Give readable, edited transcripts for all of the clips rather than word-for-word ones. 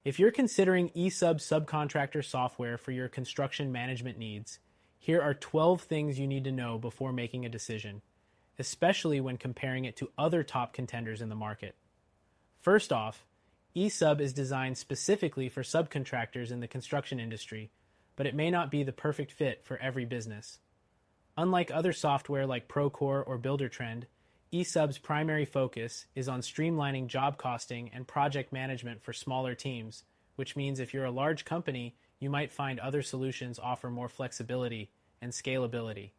If you're considering eSUB subcontractor software for your construction management needs, here are 12 things you need to know before making a decision, especially when comparing it to other top contenders in the market. First off, eSUB is designed specifically for subcontractors in the construction industry, but it may not be the perfect fit for every business. Unlike other software like Procore or Buildertrend, eSUB's primary focus is on streamlining job costing and project management for smaller teams, which means if you're a large company, you might find other solutions offer more flexibility and scalability.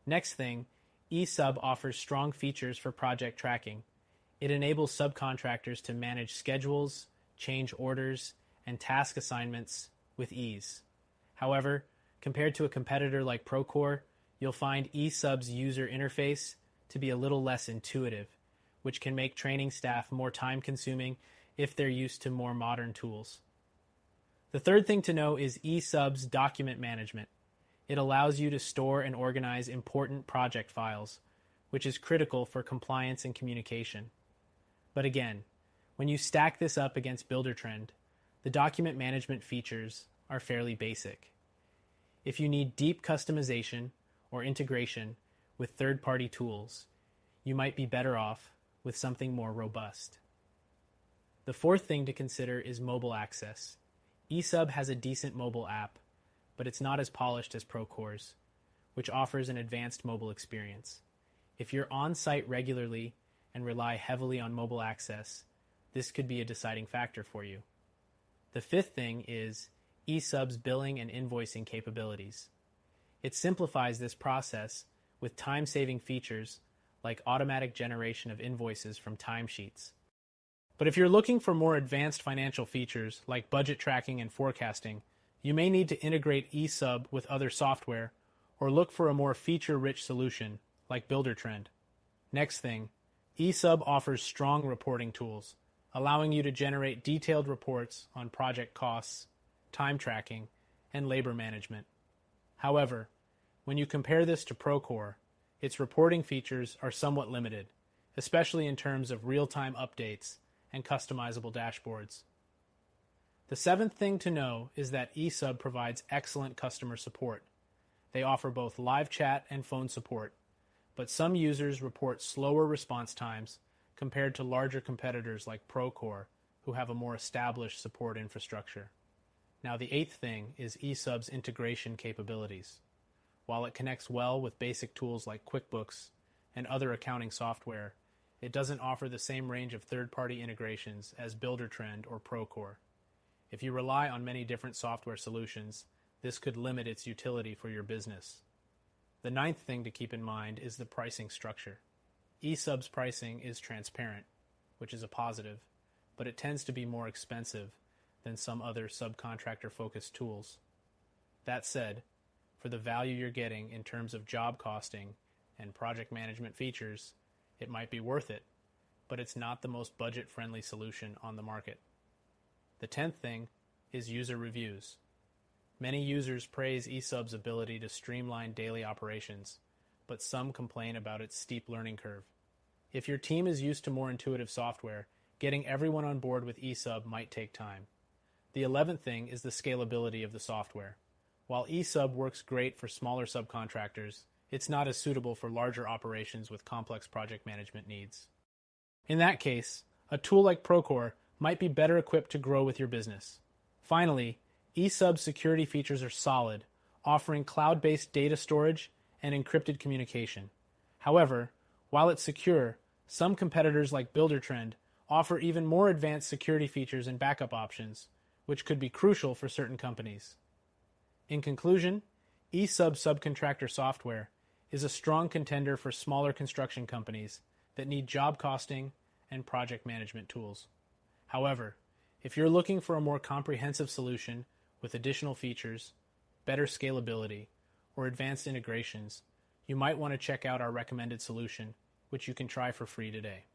Next thing, eSUB offers strong features for project tracking. It enables subcontractors to manage schedules, change orders, and task assignments with ease. However, compared to a competitor like Procore, you'll find eSUB's user interface to be a little less intuitive, which can make training staff more time-consuming if they're used to more modern tools. The third thing to know is eSUB's document management. It allows you to store and organize important project files, which is critical for compliance and communication. But again, when you stack this up against Buildertrend, the document management features are fairly basic. If you need deep customization or integration with third-party tools, you might be better off with something more robust. The fourth thing to consider is mobile access. eSUB has a decent mobile app, but it's not as polished as Procore's, which offers an advanced mobile experience. If you're on-site regularly and rely heavily on mobile access, this could be a deciding factor for you. The fifth thing is eSUB's billing and invoicing capabilities. It simplifies this process with time-saving features like automatic generation of invoices from timesheets. But if you're looking for more advanced financial features like budget tracking and forecasting, you may need to integrate eSUB with other software or look for a more feature-rich solution like Buildertrend. Next thing, eSUB offers strong reporting tools, allowing you to generate detailed reports on project costs, time tracking, and labor management. However, when you compare this to Procore, its reporting features are somewhat limited, especially in terms of real-time updates and customizable dashboards. The seventh thing to know is that eSUB provides excellent customer support. They offer both live chat and phone support, but some users report slower response times compared to larger competitors like Procore, who have a more established support infrastructure. Now, the eighth thing is eSUB's integration capabilities. While it connects well with basic tools like QuickBooks and other accounting software, it doesn't offer the same range of third-party integrations as Buildertrend or Procore. If you rely on many different software solutions, this could limit its utility for your business. The ninth thing to keep in mind is the pricing structure. eSUB's pricing is transparent, which is a positive, but it tends to be more expensive than some other subcontractor-focused tools. That said, for the value you're getting in terms of job costing and project management features, it might be worth it, but it's not the most budget-friendly solution on the market. The 10th thing is user reviews. Many users praise eSUB's ability to streamline daily operations, but some complain about its steep learning curve. If your team is used to more intuitive software, getting everyone on board with eSUB might take time. The 11th thing is the scalability of the software. While eSUB works great for smaller subcontractors, it's not as suitable for larger operations with complex project management needs. In that case, a tool like Procore might be better equipped to grow with your business. Finally, eSUB's security features are solid, offering cloud-based data storage and encrypted communication. However, while it's secure, some competitors like Buildertrend offer even more advanced security features and backup options, which could be crucial for certain companies. In conclusion, eSUB subcontractor software is a strong contender for smaller construction companies that need job costing and project management tools. However, if you're looking for a more comprehensive solution with additional features, better scalability, or advanced integrations, you might want to check out our recommended solution, which you can try for free today.